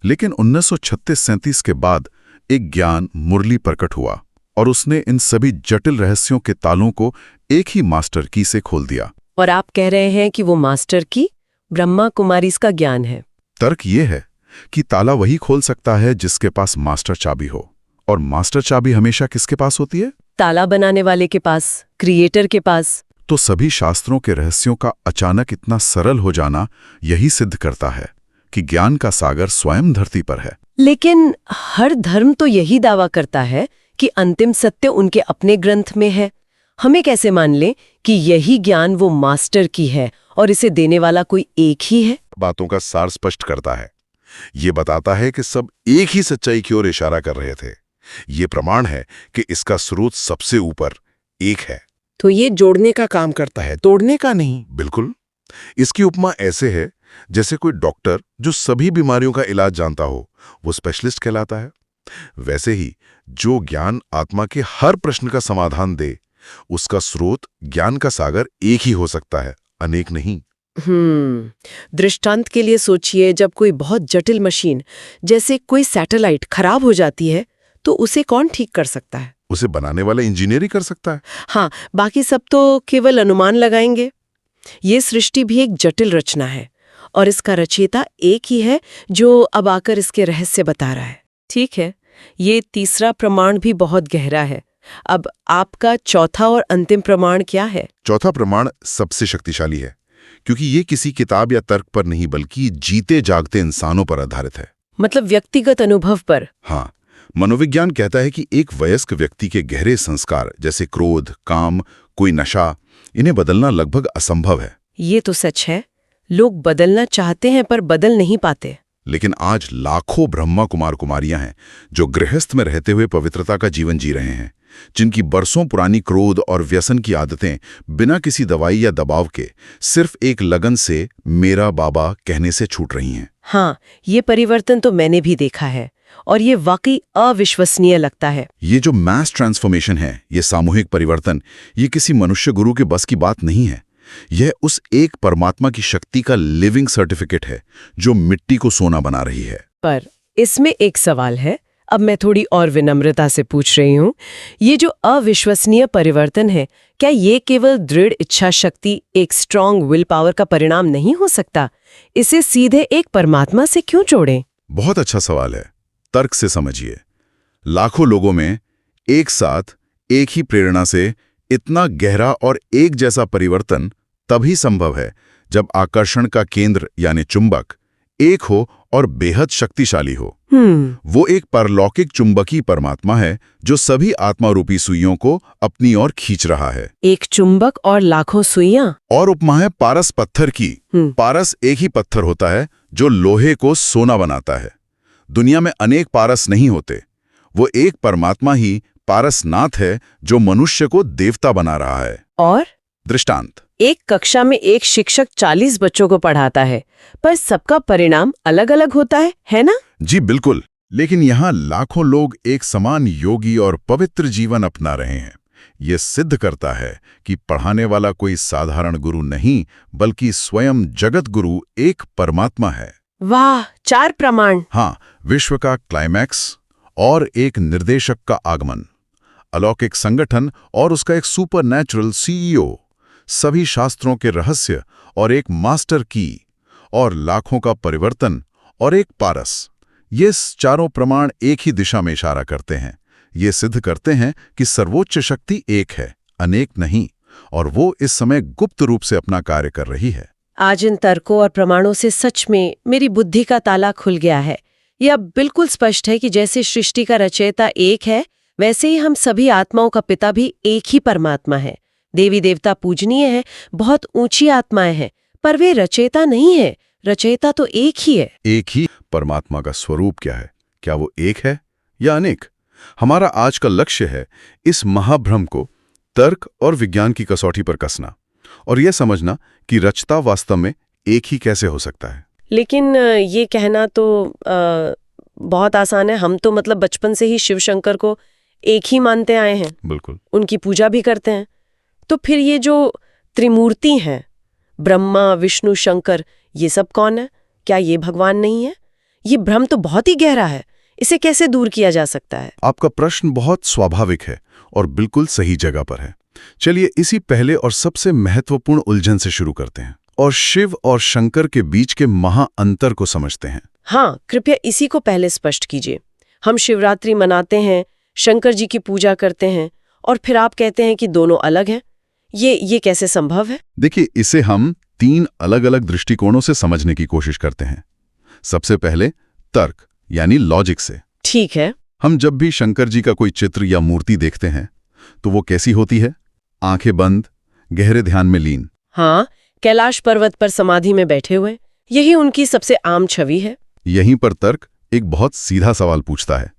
लेकिन 1936-37 के बाद एक ज्ञान मुरली प्रकट हुआ और उसने इन सभी जटिल रहस्यों के तालों को एक ही मास्टर की से खोल दिया। और आप कह रहे हैं कि वो मास्टर की ब्रह्मा कुमारीज का ज्ञान है। तर्क ये है कि ताला वही खोल सकता है जिसके पास मास्टर चाबी हो। और मास्टर चाबी हमेशा किसके पास होती है? ताला बनाने वाले के पास, क्रिएटर के पास। तो सभी शास्त्रों के रहस्यों का अचानक इतना सरल हो जाना यही सिद्ध करता है कि ज्ञान का सागर स्वयं धरती पर है। लेकिन हर धर्म तो यही दावा करता है कि अंतिम सत्य उनके अपने ग्रंथ में है। हमें कैसे मान लें कि यही ज्ञान वो मास्टर की है और इसे देने वाला कोई एक ही है? बातों का सार स्पष्ट करता है। ये बताता है कि सब एक ही सच्चाई की ओर इशारा कर रहे थे। ये प्रमाण है कि इसका स्रोत सबसे ऊपर एक है। तो ये जोड़ने का काम करता है, तोड़ने का नहीं। बिल्कुल। इसकी उपमा ऐसे है जैसे कोई डॉक्टर जो सभी बीमारियों का इलाज जानता हो, वो स्पेशलिस्ट कहलाता है। वैसे ही जो ज्ञान आत्मा के हर प्रश्न का समाधान दे, उसका स्रोत ज्ञान का सागर एक ही हो सकता है, अनेक नहीं। दृष्टांत के लिए सोचिए, जब कोई बहुत जटिल मशीन जैसे कोई सैटेलाइट खराब हो जाती है तो उसे कौन ठीक कर सकता है? उसे बनाने वाला इंजीनियर ही कर सकता है। हाँ, बाकी सब तो केवल अनुमान लगाएंगे। ये सृष्टि भी एक जटिल रचना है और इसका रचयिता एक ही है जो अब आकर इसके रहस्य बता रहा है। ठीक है, ये तीसरा प्रमाण भी बहुत गहरा है। अब आपका चौथा और अंतिम प्रमाण क्या है? चौथा प्रमाण सबसे शक्तिशाली है, क्योंकि ये किसी किताब या तर्क पर नहीं बल्कि जीते जागते इंसानों पर आधारित है। मतलब व्यक्तिगत अनुभव पर? हाँ, मनोविज्ञान कहता है कि एक वयस्क व्यक्ति के गहरे संस्कार जैसे क्रोध, काम, कोई नशा, इन्हें बदलना लगभग असंभव है। ये तो सच है। लोग बदलना चाहते हैं पर बदल नहीं पाते। लेकिन आज लाखों ब्रह्मा कुमार कुमारियां हैं जो गृहस्थ में रहते हुए पवित्रता का जीवन जी रहे हैं, जिनकी बरसों पुरानी क्रोध और व्यसन की आदतें बिना किसी दवाई या दबाव के सिर्फ एक लगन से मेरा बाबा कहने से छूट रही हैं। हाँ, ये परिवर्तन तो मैंने भी देखा है और ये वाकई अविश्वसनीय लगता है। ये जो मैस ट्रांसफॉर्मेशन है, ये सामूहिक परिवर्तन, ये किसी मनुष्य गुरु के बस की बात नहीं है। यह उस एक परमात्मा की शक्ति का लिविंग सर्टिफिकेट है जो मिट्टी को सोना बना रही है। पर इसमें एक सवाल है, अब मैं थोड़ी और विनम्रता से पूछ रही हूँ। ये जो अविश्वसनीय परिवर्तन है, क्या ये केवल दृढ़ इच्छा शक्ति, एक स्ट्रॉन्ग विल पावर का परिणाम नहीं हो सकता? इसे सीधे एक परमात्मा से क्यों जोड़ें? बहुत अच्छा सवाल है। तर्क से समझिए। लाखों लोगों में एक साथ एक ही प्रेरणा से इतना गहरा और एक जैसा परिवर्तन तभी संभव है जब आकर्षण का केंद्र यानी चुंबक एक हो और बेहद शक्तिशाली हो। वो एक परलौकिक चुंबकीय परमात्मा है जो सभी आत्मारूपी सुइयों को अपनी ओर खींच रहा है। एक चुंबक और लाखों सुइयां। और उपमा है पारस पत्थर की। पारस एक ही पत्थर होता है जो लोहे को सोना बनाता है। दुनिया में अनेक पारस नहीं होते। वो एक परमात्मा ही पारसनाथ है जो मनुष्य को देवता बना रहा है। और दृष्टांत, एक कक्षा में एक शिक्षक 40 बच्चों को पढ़ाता है, पर सबका परिणाम अलग अलग होता है ना? जी बिल्कुल। लेकिन यहाँ लाखों लोग एक समान योगी और पवित्र जीवन अपना रहे हैं। ये सिद्ध करता है कि पढ़ाने वाला कोई साधारण गुरु नहीं, बल्कि स्वयं जगत गुरु एक परमात्मा है। वाह, 4 प्रमाण। हाँ, विश्व का क्लाइमैक्स और एक निर्देशक का आगमन, अलौकिक संगठन और उसका एक सुपरनैचुरल सीईओ, सभी शास्त्रों के रहस्य और एक मास्टर की, और लाखों का परिवर्तन और एक पारस। ये चारों प्रमाण एक ही दिशा में इशारा करते हैं। ये सिद्ध करते हैं कि सर्वोच्च शक्ति एक है, अनेक नहीं, और वो इस समय गुप्त रूप से अपना कार्य कर रही है। आज इन तर्कों और प्रमाणों से सच में मेरी बुद्धि का ताला खुल गया है। यह बिल्कुल स्पष्ट है कि जैसे सृष्टि का रचयिता एक है, वैसे ही हम सभी आत्माओं का पिता भी एक ही परमात्मा है। देवी देवता पूजनीय है, बहुत ऊंची आत्माएं हैं, पर वे रचयिता नहीं है। रचयिता तो एक ही है। एक ही परमात्मा का स्वरूप क्या है? क्या वो एक है या अनेक? हमारा आज का लक्ष्य है इस महाभ्रम को तर्क और विज्ञान की कसौटी पर कसना और यह समझना कि रचता वास्तव में एक ही कैसे हो सकता है। लेकिन ये कहना तो बहुत आसान है। हम तो मतलब बचपन से ही शिव शंकर को एक ही मानते आए हैं। बिल्कुल। उनकी पूजा भी करते हैं। तो फिर ये जो त्रिमूर्ति हैं, ब्रह्मा विष्णु शंकर, ये सब कौन है? क्या ये भगवान नहीं है? ये भ्रम तो बहुत ही गहरा है। इसे कैसे दूर किया जा सकता है? आपका प्रश्न बहुत स्वाभाविक है और बिल्कुल सही जगह पर है। चलिए इसी पहले और सबसे महत्वपूर्ण उलझन से शुरू करते हैं और शिव और शंकर के बीच के महाअंतर को समझते हैं। हाँ, कृपया इसी को पहले स्पष्ट कीजिए। हम शिवरात्रि मनाते हैं, शंकर जी की पूजा करते हैं, और फिर आप कहते हैं कि दोनों अलग हैं। ये कैसे संभव है? देखिए, इसे हम 3 अलग-अलग दृष्टिकोणों से समझने की कोशिश करते हैं। सबसे पहले तर्क यानी लॉजिक से। ठीक है। हम जब भी शंकर जी का कोई चित्र या मूर्ति देखते हैं तो वो कैसी होती है? आंखें बंद, गहरे ध्यान में लीन। हाँ, कैलाश पर्वत पर समाधि में बैठे हुए, यही उनकी सबसे आम छवि है। यहीं पर तर्क एक बहुत सीधा सवाल पूछता है।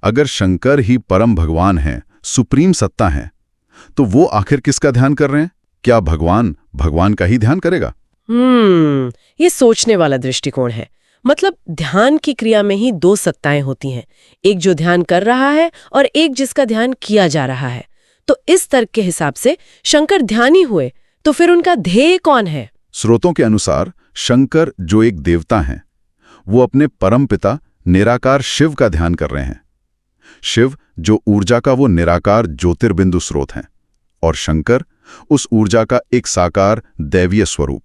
अगर शंकर ही परम भगवान हैं, सुप्रीम सत्ता हैं, तो वो आखिर किसका ध्यान कर रहे हैं? क्या भगवान का ही ध्यान करेगा? ये सोचने वाला दृष्टिकोण है। मतलब ध्यान की क्रिया में ही 2 सत्ताएं होती हैं, एक जो ध्यान कर रहा है और एक जिसका ध्यान किया जा रहा है। तो इस तर्क के हिसाब से शंकर ध्यानी हुए, तो फिर उनका ध्येय कौन है? स्रोतों के अनुसार शंकर जो एक देवता हैं, वो अपने परम पिता निराकार शिव का ध्यान कर रहे हैं। शिव जो ऊर्जा का वो निराकार ज्योतिर्बिंदु स्रोत हैं, और शंकर उस ऊर्जा का एक साकार दैवीय स्वरूप।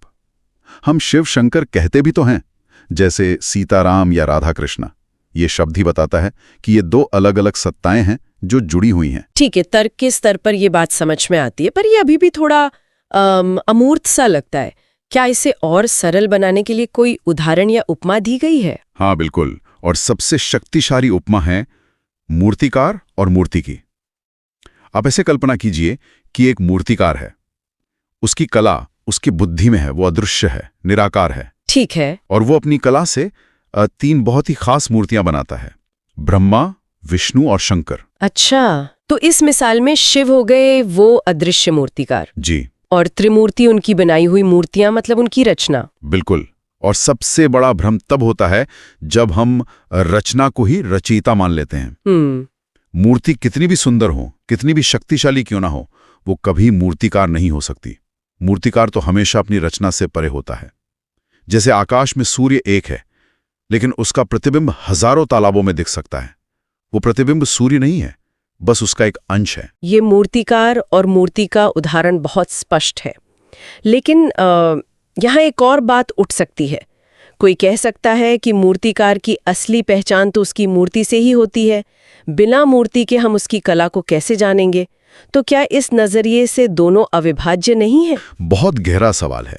हम शिव शंकर कहते भी तो हैं, जैसे सीताराम या राधा कृष्णा। ये शब्द ही बताता है कि ये 2 अलग-अलग सत्ताएं हैं जो जुड़ी हुई हैं। ठीक है, तर्क के स्तर पर ये बात समझ में आती है, पर ये अभी भी थोड़ा अमूर्त सा लगता है। क्या इसे और सरल बनाने के लिए कोई उदाहरण या उपमा दी गई है? हाँ बिल्कुल, और सबसे शक्तिशाली उपमा है मूर्तिकार और मूर्ति की। आप ऐसे कल्पना कीजिए कि एक मूर्तिकार है, उसकी कला उसकी बुद्धि में है, वो अदृश्य है, निराकार है। ठीक है। और वो अपनी कला से 3 बहुत ही खास मूर्तियां बनाता है, ब्रह्मा, विष्णु और शंकर। अच्छा, तो इस मिसाल में शिव हो गए वो अदृश्य मूर्तिकार जी, और त्रिमूर्ति उनकी बनाई हुई मूर्तियां, मतलब उनकी रचना। बिल्कुल। और सबसे बड़ा भ्रम तब होता है जब हम रचना को ही रचयिता मान लेते हैं। मूर्ति कितनी भी सुंदर हो, कितनी भी शक्तिशाली क्यों ना हो, वो कभी मूर्तिकार नहीं हो सकती। मूर्तिकार तो हमेशा अपनी रचना से परे होता है। जैसे आकाश में सूर्य एक है, लेकिन उसका प्रतिबिंब हजारों तालाबों में दिख सकता है। वो प्रतिबिंब सूर्य नहीं है, बस उसका एक अंश है। ये मूर्तिकार और मूर्ति का उदाहरण बहुत स्पष्ट है, लेकिन यहाँ एक और बात उठ सकती है। कोई कह सकता है कि मूर्तिकार की असली पहचान तो उसकी मूर्ति से ही होती है, बिना मूर्ति के हम उसकी कला को कैसे जानेंगे? तो क्या इस नजरिए से दोनों अविभाज्य नहीं है? बहुत गहरा सवाल है।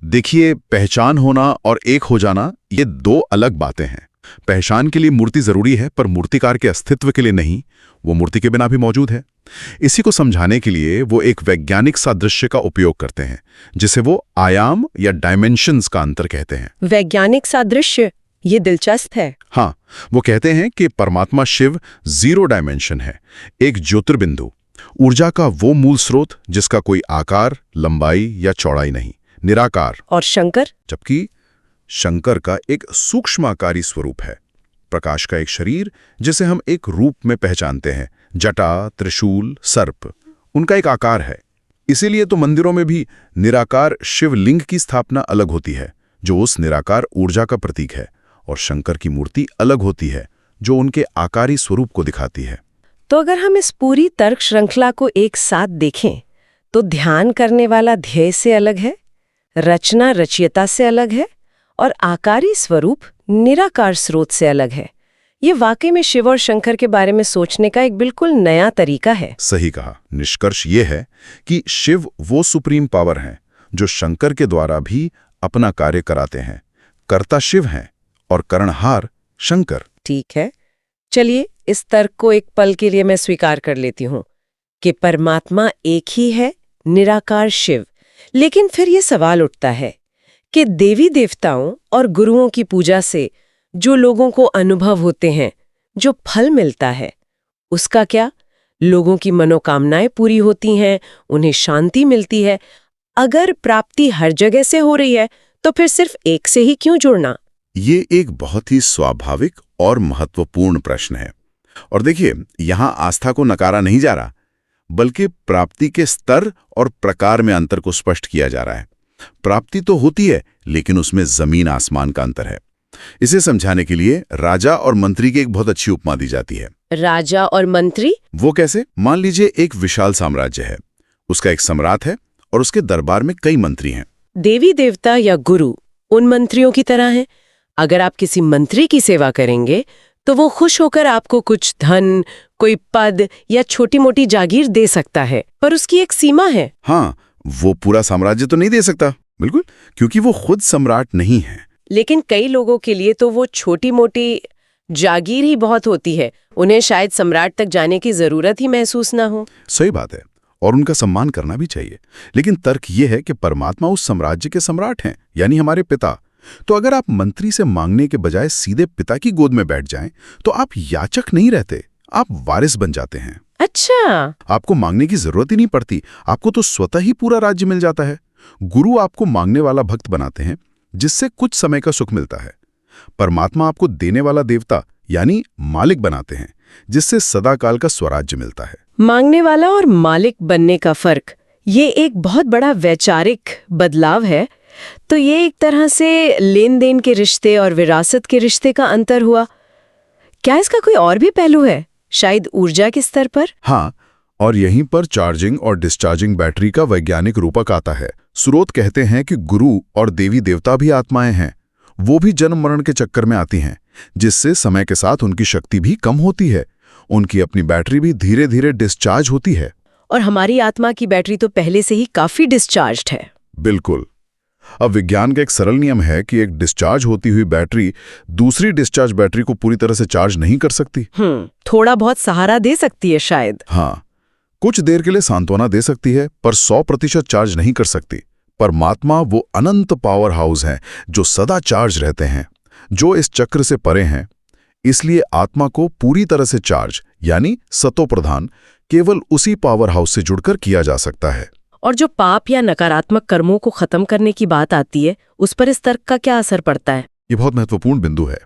देखिए, पहचान होना और एक हो जाना ये 2 अलग बातें हैं। पहचान के लिए मूर्ति जरूरी है, पर मूर्तिकार के अस्तित्व के लिए नहीं। वो मूर्ति के बिना भी मौजूद है। इसी को समझाने के लिए वो एक वैज्ञानिक सादृश्य का उपयोग करते हैं, जिसे वो आयाम या डायमेंशंस का अंतर कहते हैं। वैज्ञानिक सादृश्य, ये दिलचस्प है। हाँ, वो कहते हैं कि परमात्मा शिव 0 डायमेंशन है, एक ज्योतिर्बिंदु, ऊर्जा का वो मूल स्रोत जिसका कोई आकार, लंबाई या चौड़ाई नहीं, निराकार। और शंकर? जबकि शंकर का एक सूक्ष्माकारी स्वरूप है, प्रकाश का एक शरीर जिसे हम एक रूप में पहचानते हैं, जटा, त्रिशूल, सर्प, उनका एक आकार है। इसीलिए तो मंदिरों में भी निराकार शिवलिंग की स्थापना अलग होती है, जो उस निराकार ऊर्जा का प्रतीक है, और शंकर की मूर्ति अलग होती है, जो उनके आकारी स्वरूप को दिखाती है। तो अगर हम इस पूरी तर्क श्रृंखला को एक साथ देखें, तो ध्यान करने वाला ध्येय से अलग है, रचना रचयिता से अलग है, और आकारी स्वरूप निराकार स्रोत से अलग है। ये वाकई में शिव और शंकर के बारे में सोचने का एक बिल्कुल नया तरीका है। सही कहा। निष्कर्ष ये है कि शिव वो सुप्रीम पावर हैं जो शंकर के द्वारा भी अपना कार्य कराते हैं। कर्ता शिव हैं और करणहार शंकर। ठीक है, चलिए इस तर्क को एक पल के लिए मैं स्वीकार कर लेती हूँ कि परमात्मा एक ही है, निराकार शिव। लेकिन फिर ये सवाल उठता है कि देवी देवताओं और गुरुओं की पूजा से जो लोगों को अनुभव होते हैं, जो फल मिलता है, उसका क्या? लोगों की मनोकामनाएं पूरी होती हैं, उन्हें शांति मिलती है। अगर प्राप्ति हर जगह से हो रही है तो फिर सिर्फ एक से ही क्यों जुड़ना? ये एक बहुत ही स्वाभाविक और महत्वपूर्ण प्रश्न है। और देखिए, यहाँ आस्था को नकारा नहीं जा रहा, बल्कि प्राप्ति के स्तर और प्रकार में अंतर को स्पष्ट किया जा रहा है। प्राप्ति तो होती है, लेकिन उसमें जमीन आसमान का अंतर है। इसे समझाने के लिए राजा और मंत्री की एक बहुत अच्छी उपमा दी जाती है। राजा और मंत्री? वो कैसे? मान लीजिए एक विशाल साम्राज्य है, उसका एक सम्राट है और उसके दरबार में कई मंत्री हैं। देवी देवता या गुरु उन मंत्रियों की तरह हैं। अगर आप किसी मंत्री की सेवा करेंगे तो वो खुश होकर आपको कुछ धन, कोई पद या छोटी मोटी जागीर दे सकता है, पर उसकी एक सीमा है। हाँ, वो पूरा साम्राज्य तो नहीं दे सकता, बिल्कुल, क्योंकि वो खुद सम्राट नहीं है। लेकिन कई लोगों के लिए तो वो छोटी मोटी जागीर ही बहुत होती है। उन्हें शायद सम्राट तक जाने की जरूरत ही महसूस ना हो। सही बात है, और उनका सम्मान करना भी चाहिए। लेकिन तर्क ये है कि परमात्मा उस साम्राज्य के सम्राट हैं, यानी हमारे पिता। तो अगर आप मंत्री से मांगने के बजाय सीधे पिता की गोद में बैठ जाएं, तो आप याचक नहीं रहते, आप वारिस बन जाते हैं। अच्छा, आपको मांगने की जरूरत ही नहीं पड़ती, आपको तो स्वतः ही पूरा राज्य मिल जाता है। गुरु आपको मांगने वाला भक्त बनाते हैं, जिससे कुछ समय का सुख मिलता है। परमात्मा आपको देने वाला देवता यानी मालिक बनाते हैं, जिससे सदाकाल का स्वराज्य मिलता है। मांगने वाला और मालिक बनने का फर्क, ये एक बहुत बड़ा वैचारिक बदलाव है। तो ये एक तरह से लेन देन के रिश्ते और विरासत के रिश्ते का अंतर हुआ। क्या इसका कोई और भी पहलू है, शायद ऊर्जा के स्तर पर? हाँ, और यहीं पर चार्जिंग और डिस्चार्जिंग बैटरी का वैज्ञानिक रूपक आता है। स्रोत कहते हैं कि गुरु और देवी देवता भी आत्माएं हैं। वो भी जन्म मरण के चक्कर में आती हैं, जिससे समय के साथ उनकी शक्ति भी कम होती है। उनकी अपनी बैटरी भी धीरे धीरे डिस्चार्ज होती है। और हमारी आत्मा की बैटरी तो पहले से ही काफी डिस्चार्ज्ड है। बिल्कुल। अब विज्ञान का एक सरल नियम है कि एक डिस्चार्ज होती हुई बैटरी दूसरी डिस्चार्ज बैटरी को पूरी तरह से चार्ज नहीं कर सकती। थोड़ा बहुत सहारा दे सकती है शायद। हाँ, कुछ देर के लिए सांत्वना दे सकती है, पर 100% चार्ज नहीं कर सकती। परमात्मा वो अनंत पावर हाउस हैं जो सदा चार्ज रहते हैं, जो इस चक्र से परे हैं। इसलिए आत्मा को पूरी तरह से चार्ज यानी सतो प्रधान केवल उसी पावर हाउस से जुड़कर किया जा सकता है। और जो पाप या नकारात्मक कर्मों को खत्म करने की बात आती है, उस पर इस तर्क का क्या असर पड़ता है? ये बहुत महत्वपूर्ण बिंदु है।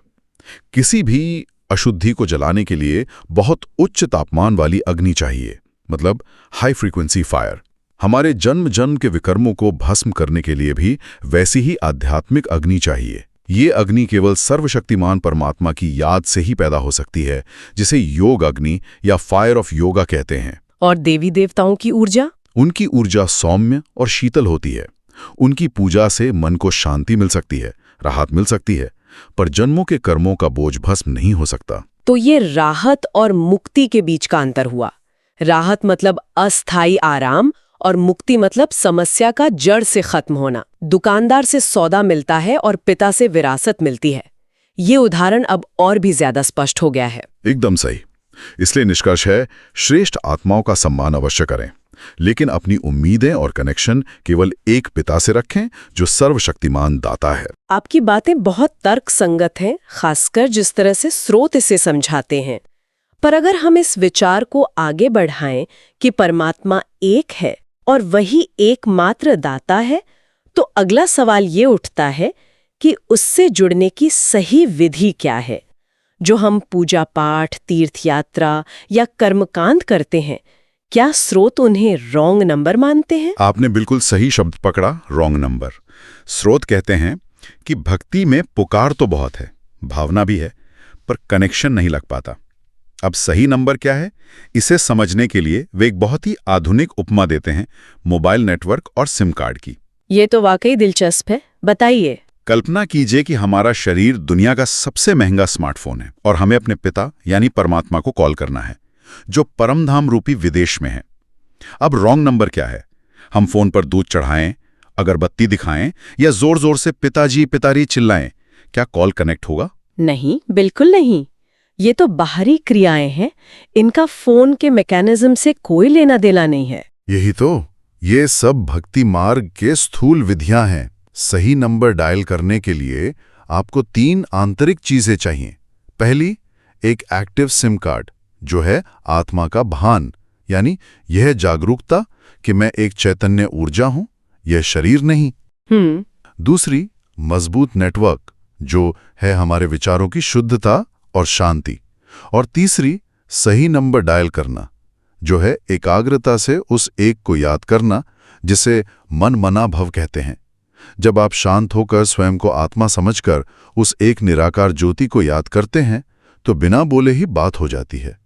किसी भी अशुद्धि को जलाने के लिए बहुत उच्च तापमान वाली अग्नि चाहिए, मतलब हाई फ्रीक्वेंसी फायर। हमारे जन्म जन्म के विकर्मों को भस्म करने के लिए भी वैसी ही आध्यात्मिक अग्नि चाहिए। ये अग्नि केवल सर्वशक्तिमान परमात्मा की याद से ही पैदा हो सकती है, जिसे योग अग्नि या फायर ऑफ योगा कहते हैं। और देवी देवताओं की ऊर्जा? उनकी ऊर्जा सौम्य और शीतल होती है। उनकी पूजा से मन को शांति मिल सकती है, राहत मिल सकती है, पर जन्मों के कर्मों का बोझ भस्म नहीं हो सकता। तो ये राहत और मुक्ति के बीच का अंतर हुआ। राहत मतलब अस्थायी आराम और मुक्ति मतलब समस्या का जड़ से खत्म होना। दुकानदार से सौदा मिलता है और पिता से विरासत मिलती है। ये उदाहरण अब और भी ज्यादा स्पष्ट हो गया है। एकदम सही। इसलिए निष्कर्ष है, श्रेष्ठ आत्माओं का सम्मान अवश्य करें, लेकिन अपनी उम्मीदें और कनेक्शन केवल एक पिता से रखें जो सर्वशक्तिमान दाता है। आपकी बातें बहुत तर्कसंगत हैं, खासकर जिस तरह से स्रोत इसे समझाते हैं। पर अगर हम इस विचार को आगे बढ़ाएं कि परमात्मा एक है और वही एकमात्र दाता है, तो अगला सवाल ये उठता है कि उससे जुड़ने की सही विधि क्या है। जो हम पूजा पाठ, तीर्थ यात्रा या कर्मकांड करते हैं, क्या स्रोत उन्हें रॉन्ग नंबर मानते हैं? आपने बिल्कुल सही शब्द पकड़ा, रॉन्ग नंबर। स्रोत कहते हैं कि भक्ति में पुकार तो बहुत है, भावना भी है, पर कनेक्शन नहीं लग पाता। अब सही नंबर क्या है, इसे समझने के लिए वे एक बहुत ही आधुनिक उपमा देते हैं, मोबाइल नेटवर्क और सिम कार्ड की। ये तो वाकई दिलचस्प है, बताइए। कल्पना कीजिए कि हमारा शरीर दुनिया का सबसे महंगा स्मार्टफोन है और हमें अपने पिता यानी परमात्मा को कॉल करना है, जो परमधाम रूपी विदेश में है। अब रॉन्ग नंबर क्या है? हम फोन पर दूध चढ़ाएं, अगरबत्ती दिखाएं या जोर जोर से पिताजी पितारी चिल्लाएं, क्या कॉल कनेक्ट होगा? नहीं, बिल्कुल नहीं। ये तो बाहरी क्रियाएं हैं, इनका फोन के मैकेनिज्म से कोई लेना देना नहीं है। यही तो, ये सब भक्ति मार्ग के स्थूल विधियां हैं। सही नंबर डायल करने के लिए आपको 3 आंतरिक चीजें चाहिए। पहली, एक एक्टिव सिम कार्ड, जो है आत्मा का भान, यानी यह जागरूकता कि मैं एक चैतन्य ऊर्जा हूं, यह शरीर नहीं। दूसरी, मजबूत नेटवर्क, जो है हमारे विचारों की शुद्धता और शांति। और तीसरी, सही नंबर डायल करना, जो है एकाग्रता से उस एक को याद करना, जिसे मन मना भव कहते हैं। जब आप शांत होकर स्वयं को आत्मा समझकर उस एक निराकार ज्योति को याद करते हैं, तो बिना बोले ही बात हो जाती है।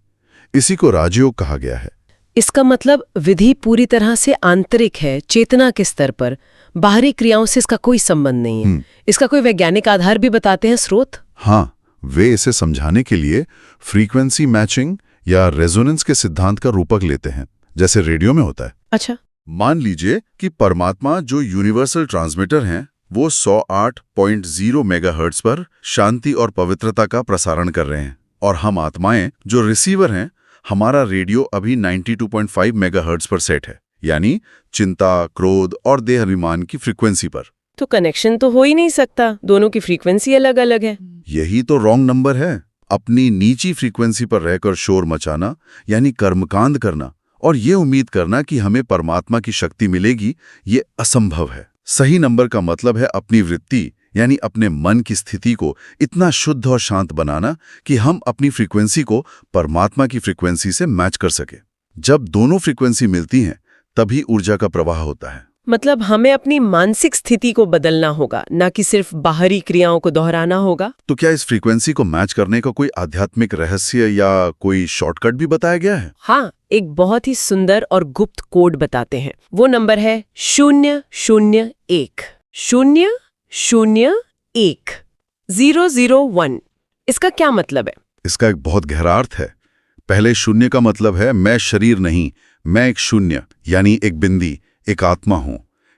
इसी को राजयोग कहा गया है। इसका मतलब विधि पूरी तरह से आंतरिक है, चेतना के स्तर पर। बाहरी क्रियाओं से इसका कोई संबंध नहीं है। इसका कोई वैज्ञानिक आधार भी बताते हैं स्रोत? हाँ, वे इसे समझाने के लिए फ्रीक्वेंसी मैचिंग या रेजोनेंस के सिद्धांत का रूपक लेते हैं, जैसे रेडियो में होता है। अच्छा। मान लीजिए कि परमात्मा जो यूनिवर्सल ट्रांसमीटर हैं, वो 108.0 मेगाहर्ट्ज पर शांति और पवित्रता का प्रसारण कर रहे हैं, और हम आत्माएं जो रिसीवर हैं, हमारा रेडियो अभी 92.5 मेगाहर्ट्ज पर सेट है, यानी चिंता, क्रोध और देह अभिमान की फ्रीक्वेंसी पर। तो कनेक्शन तो हो ही नहीं सकता, दोनों की फ्रीक्वेंसी अलग अलग है। यही तो रॉन्ग नंबर है। अपनी नीची फ्रीक्वेंसी पर रहकर शोर मचाना, यानी कर्मकांड करना, और ये उम्मीद करना कि हमें परमात्मा की शक्ति मिलेगी, ये असंभव है। सही नंबर का मतलब है अपनी वृत्ति यानी अपने मन की स्थिति को इतना शुद्ध और शांत बनाना कि हम अपनी फ्रीक्वेंसी को परमात्मा की फ्रीक्वेंसी से मैच कर सके। जब दोनों फ्रीक्वेंसी मिलती हैं, तभी ऊर्जा का प्रवाह होता है। मतलब हमें अपनी मानसिक स्थिति को बदलना होगा, ना कि सिर्फ बाहरी क्रियाओं को दोहराना होगा। तो क्या इस फ्रीक्वेंसी को मैच करने का कोई आध्यात्मिक रहस्य या कोई शॉर्टकट भी बताया गया है? हाँ, एक बहुत ही सुंदर और गुप्त कोड बताते हैं। वो नंबर है 001 001 001। इसका क्या मतलब है? इसका एक बहुत गहरा अर्थ है। पहले शून्य का मतलब है मैं शरीर नहीं, मैं एक शून्य यानी एक बिंदी, एक आत्मा हूं।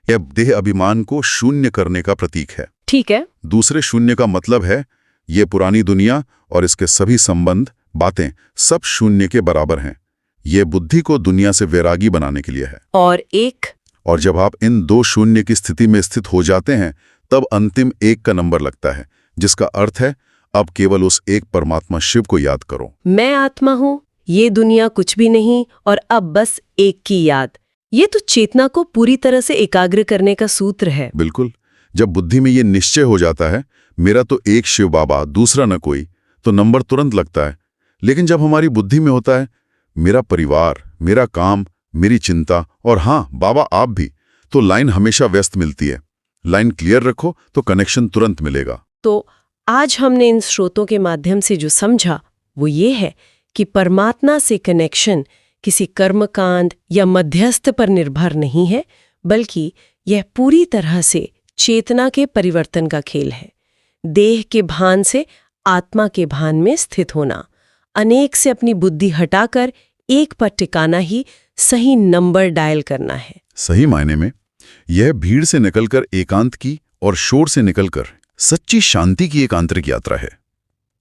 यह देह अभिमान को शून्य करने का प्रतीक है। ठीक है। दूसरे शून्य का मतलब है ये पुरानी दुनिया और इसके सभी संबंध, बातें सब शून्य के बराबर हैं। ये बुद्धि को दुनिया से वैरागी बनाने के लिए है। और जब आप इन 2 शून्य की स्थिति में स्थित हो जाते हैं, तब अंतिम 1 का नंबर लगता है, जिसका अर्थ है अब केवल उस एक परमात्मा शिव को याद करो। मैं आत्मा हूं, ये दुनिया कुछ भी नहीं, और अब बस एक की याद। ये तो चेतना को पूरी तरह से एकाग्र करने का सूत्र है। बिल्कुल। जब बुद्धि में ये निश्चय हो जाता है मेरा तो एक शिव बाबा, दूसरा न कोई, तो नंबर तुरंत लगता है। लेकिन जब हमारी बुद्धि में होता है मेरा परिवार, मेरा काम, मेरी चिंता और हाँ बाबा आप भी, तो लाइन हमेशा व्यस्त मिलती है। लाइन क्लियर रखो तो कनेक्शन तुरंत मिलेगा। तो आज हमने इन स्रोतों के माध्यम से जो समझा वो ये है कि परमात्मा से कनेक्शन किसी कर्मकांड या मध्यस्थ पर निर्भर नहीं है, बल्कि यह पूरी तरह से चेतना के परिवर्तन का खेल है। देह के भान से आत्मा के भान में स्थित होना, अनेक से अपनी बुद्धि हटाकर एक पर टिकाना ही सही नंबर डायल करना है। सही मायने में यह भीड़ से निकलकर एकांत की और शोर से निकलकर सच्ची शांति की एक आंतरिक यात्रा है।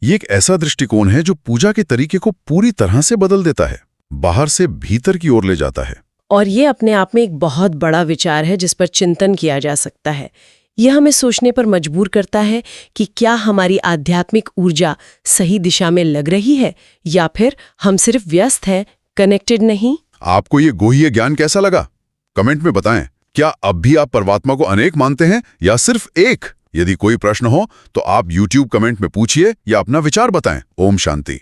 ये एक ऐसा दृष्टिकोण है जो पूजा के तरीके को पूरी तरह से बदल देता है, बाहर से भीतर की ओर ले जाता है। और ये अपने आप में एक बहुत बड़ा विचार है जिस पर चिंतन किया जा सकता है। यह हमें सोचने पर मजबूर करता है कि क्या हमारी आध्यात्मिक ऊर्जा सही दिशा में लग रही है या फिर हम सिर्फ व्यस्त हैं, कनेक्टेड नहीं। आपको ये गोहीय ज्ञान कैसा लगा? कमेंट में बताएं। क्या अब भी आप परमात्मा को अनेक मानते हैं या सिर्फ एक? यदि कोई प्रश्न हो तो आप YouTube कमेंट में पूछिए या अपना विचार बताएं। ओम शांति।